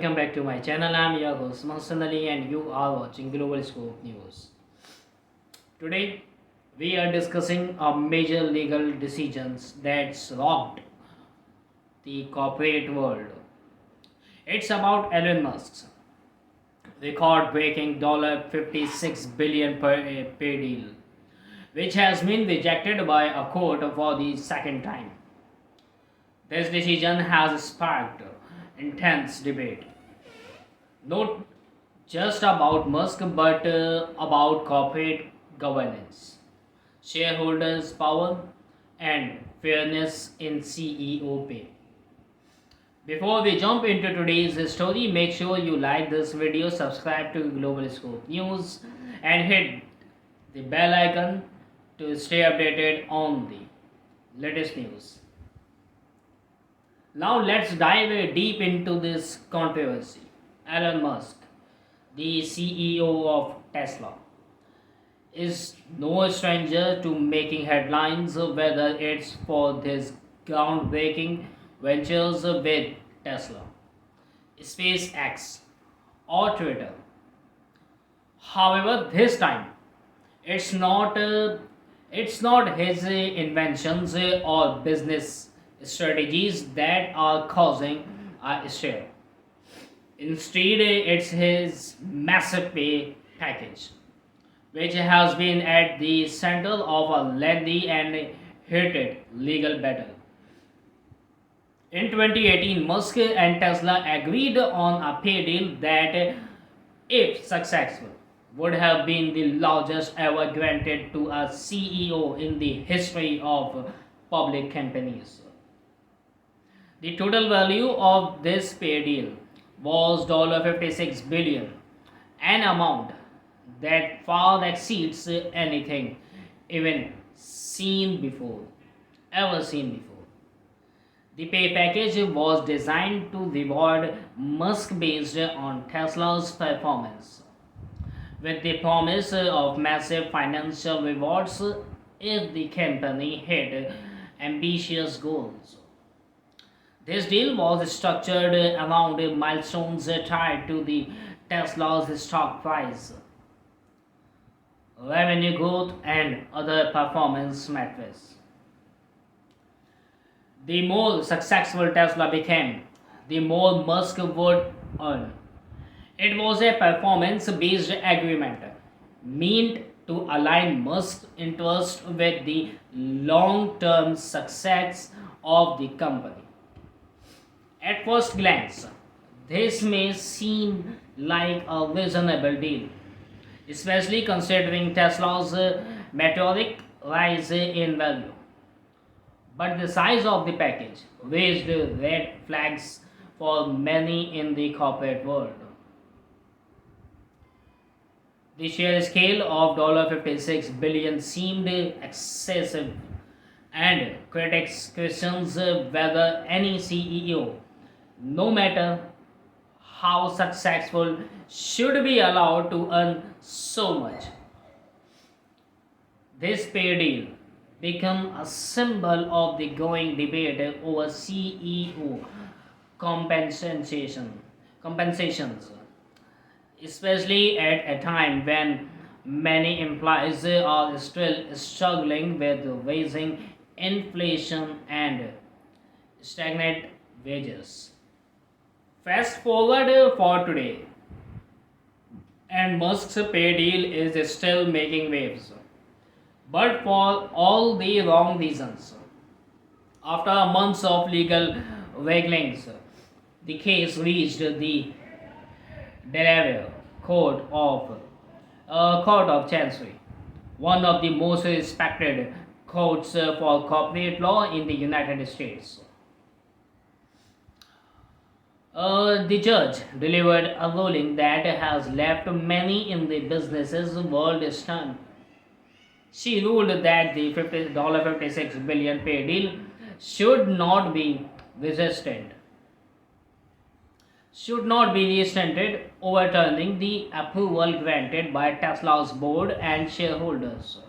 welcome back to my channel. I'm your host Mohsin Ali and you are watching Global Scope News. Today we are discussing a major legal decisions that's rocked the corporate world. It's about Elon Musk's record-breaking $56 billion per pay deal, which has been rejected by a court for the second time. This decision has sparked intense debate, not just about Musk but about corporate governance, shareholders' power, and fairness in CEO pay. Before we jump into today's story, make sure you like this video, subscribe to Global Scope News, and hit the bell icon to stay updated on the latest news. Now let's dive deep into this controversy. Elon Musk, the CEO of Tesla, is no stranger to making headlines, whether it's for his groundbreaking ventures with Tesla, SpaceX, or Twitter. However, this time it's not his inventions or business strategies that are causing a stir. Instead, it's his massive pay package, which has been at the center of a lengthy and heated legal battle. In 2018, Musk and Tesla agreed on a pay deal that, if successful, would have been the largest ever granted to a CEO in the history of public companies. The total value of this pay deal was $56 billion, an amount that far exceeds anything even seen before, ever seen before. The pay package was designed to reward Musk based on Tesla's performance, with the promise of massive financial rewards if the company hit ambitious goals. This deal was structured around milestones tied to the Tesla's stock price, revenue growth, and other performance metrics. The more successful Tesla became, the more Musk would earn. It was a performance based agreement meant to align Musk's interest with the long term success of the company. At first glance, this may seem like a reasonable deal, especially considering Tesla's meteoric rise in value. But the size of the package raised red flags for many in the corporate world. The sheer scale of $56 billion seemed excessive, and critics questioned whether any CEO, no matter how successful, should be allowed to earn so much. This pay deal became a symbol of the growing debate over CEO compensations, especially at a time when many employees are still struggling with raising inflation and stagnant wages. Fast forward for today, and Musk's pay deal is still making waves, but for all the wrong reasons. After months of legal wranglings, the case reached the Delaware Court of Chancery, one of the most respected courts for corporate law in the United States. The judge delivered a ruling that has left many in the businesses world stunned. She ruled that the $56 billion pay deal should not be resisted, overturning the approval granted by Tesla's board and shareholders.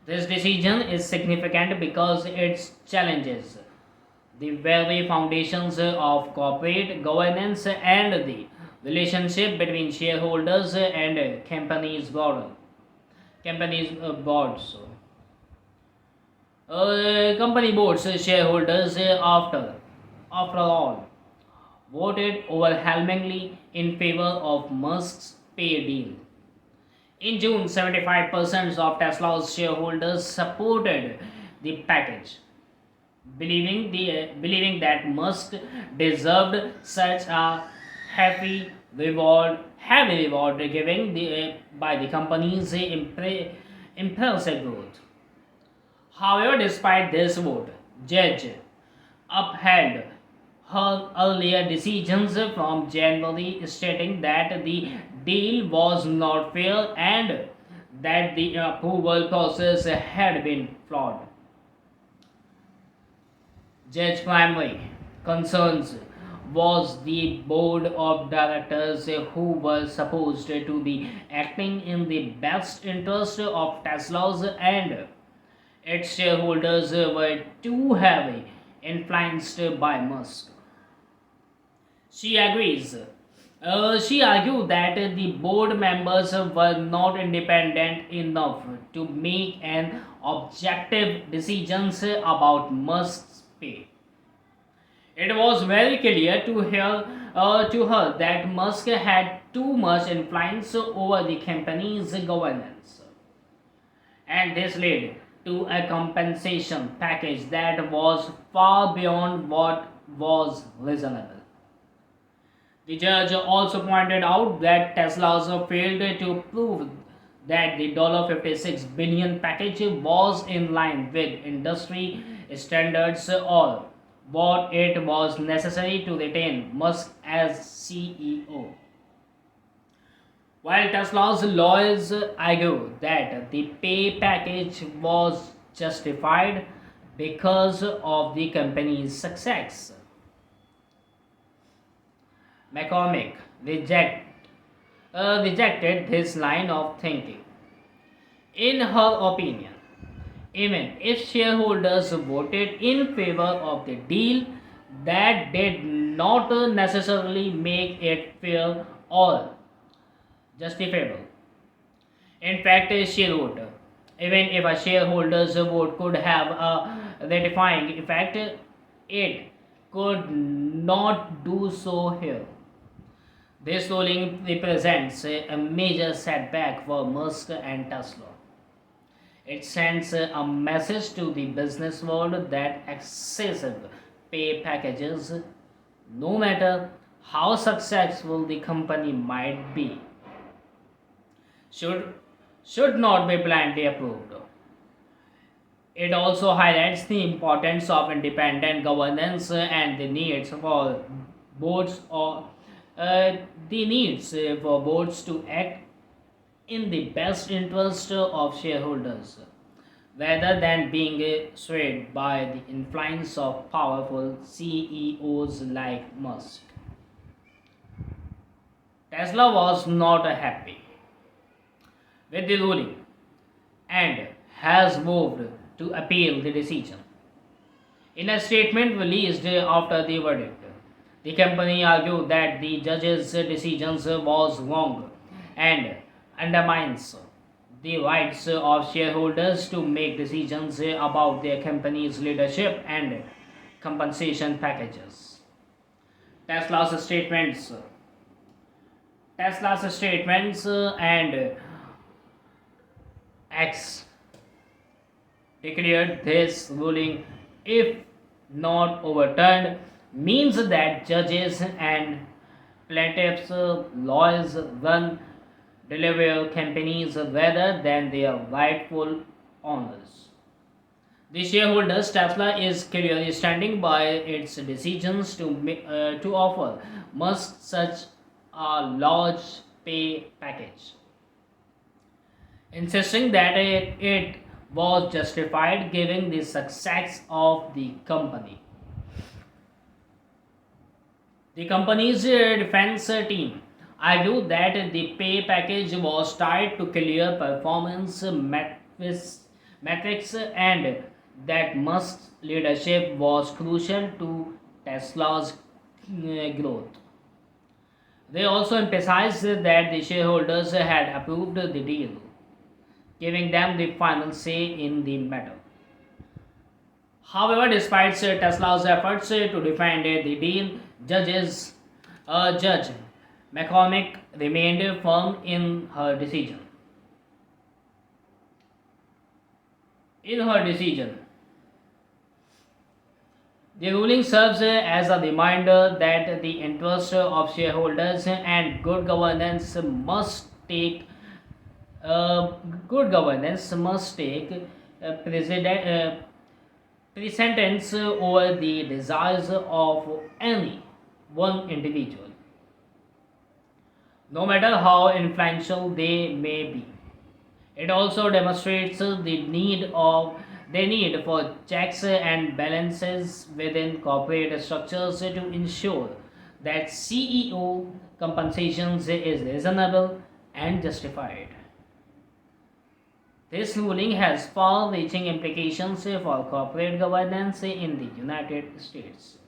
This decision is significant because it challenges the very foundations of corporate governance and the relationship between shareholders and companies boards. Company boards shareholders after all voted overwhelmingly in favor of Musk's pay deal. In June, 75% of Tesla's shareholders supported the package, believing that Musk deserved such a heavy reward given by the company's impressive growth. However, despite this vote, Judge upheld her earlier decisions from January, stating that the deal was not fair and that the approval process had been flawed. Judge's primary concerns was the board of directors who were supposed to be acting in the best interest of Tesla's and its shareholders were too heavily influenced by Musk. She agrees. She argued that the board members were not independent enough to make an objective decisions about Musk's pay. It was very clear to her that Musk had too much influence over the company's governance, and this led to a compensation package that was far beyond what was reasonable. The judge also pointed out that Tesla's failed to prove that the $56 billion package was in line with industry standards or what it was necessary to retain Musk as CEO. While Tesla's lawyers argue that the pay package was justified because of the company's success, McCormick rejected this line of thinking. In her opinion, even if shareholders voted in favor of the deal, that did not necessarily make it fair or justifiable. In fact, she wrote, even if a shareholder's vote could have a ratifying effect, it could not do so here. This ruling represents a major setback for Musk and Tesla. It sends a message to the business world that excessive pay packages, no matter how successful the company might be, should, should not be blindly approved. It also highlights the importance of independent governance and boards or the needs for boards to act in the best interest of shareholders rather than being swayed by the influence of powerful CEOs like Musk. Tesla was not happy with the ruling and has moved to appeal the decision. In a statement released after the verdict, the company argued that the judge's decision was wrong and undermines the rights of shareholders to make decisions about their company's leadership and compensation packages. Tesla's statements, and X declared this ruling, if not overturned, means that judges and plaintiffs' lawyers run Delaware companies rather than their rightful owners. The shareholders Tesla is clearly standing by its decisions to offer Musk such a large pay package, insisting that it was justified given the success of the company. The company's defense team argued that the pay package was tied to clear performance metrics and that Musk's leadership was crucial to Tesla's growth. They also emphasized that the shareholders had approved the deal, giving them the final say in the matter. However, despite Tesla's efforts to defend the deal, Judge McCormick remained firm in her decision. In her decision, the ruling serves as a reminder that the interests of shareholders and uh, good governance must take precedence over the desires of any one individual, no matter how influential they may be. It also demonstrates the need for checks and balances within corporate structures to ensure that CEO compensations is reasonable and justified. This ruling has far-reaching implications for corporate governance in the United States.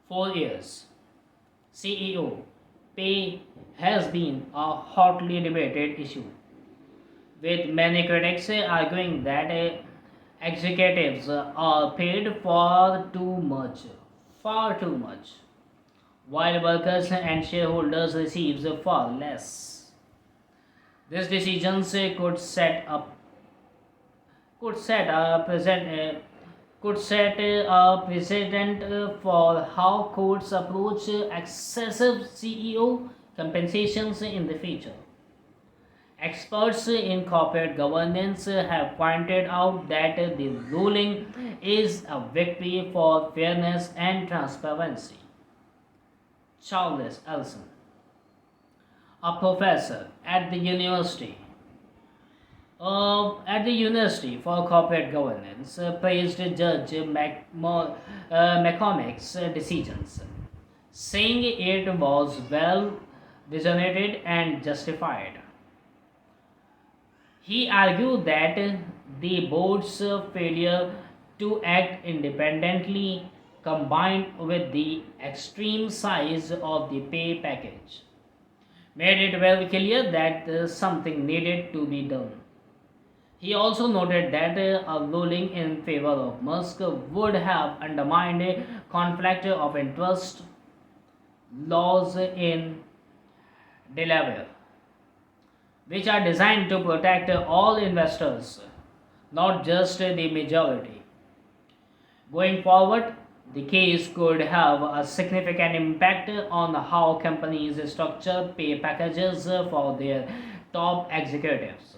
For years, CEO pay has been a hotly debated issue, with many critics arguing that executives are paid far too much, while workers and shareholders receive far less. These decisions could set a present could set a precedent for how courts approach excessive CEO compensations in the future. Experts in corporate governance have pointed out that the ruling is a victory for fairness and transparency. Charles Elson, a professor at the University for Corporate Governance, praised Judge McCormick's decisions, saying it was well reasoned and justified. He argued that the board's failure to act independently combined with the extreme size of the pay package made it very clear that something needed to be done. He also noted that a ruling in favor of Musk would have undermined conflict of interest laws in Delaware, which are designed to protect all investors, not just the majority. Going forward, the case could have a significant impact on how companies structure pay packages for their top executives.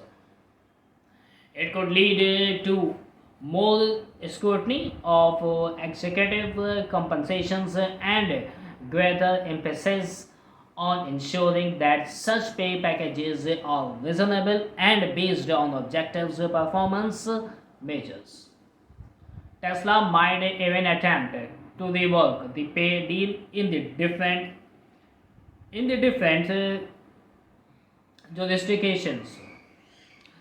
It could lead to more scrutiny of executive compensations and greater emphasis on ensuring that such pay packages are reasonable and based on objective performance measures. Tesla might even attempt to rework the pay deal in the different jurisdictions,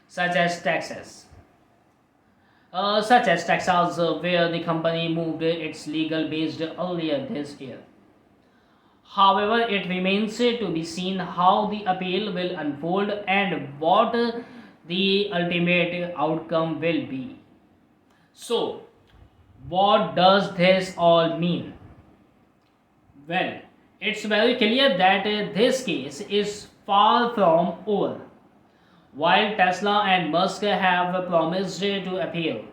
such as Texas, where the company moved its legal base earlier this year. However, it remains to be seen how the appeal will unfold and what the ultimate outcome will be. So, what does this all mean? Well, it's very clear that this case is far from over. While Tesla and Musk have promised to appeal,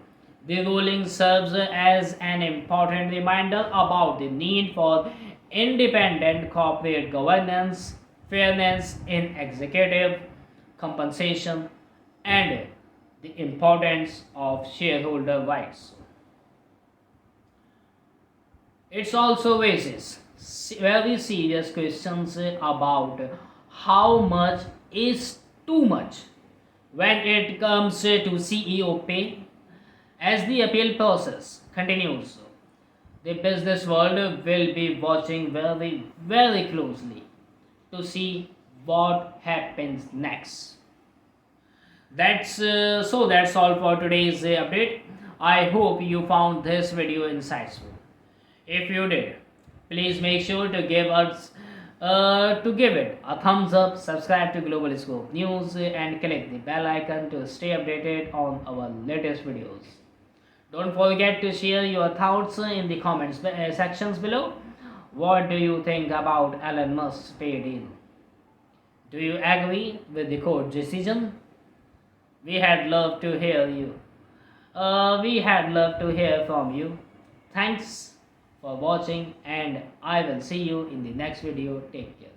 the ruling serves as an important reminder about the need for independent corporate governance, fairness in executive compensation, and the importance of shareholder rights. It also raises very serious questions about how much is too much when it comes to CEO pay. As the appeal process continues, the business world will be watching very, very closely to see what happens next. That's all for today's update. I hope you found this video insightful. If you did, please make sure to give it a thumbs up, subscribe to Global Scope News, and click the bell icon to stay updated on our latest videos. Don't forget to share your thoughts in the comments sections below. What do you think about Elon Musk's pay deal? Do you agree with the court decision? We had loved to hear you. We had loved to hear from you. Thanks for watching, and I will see you in the next video. Take care.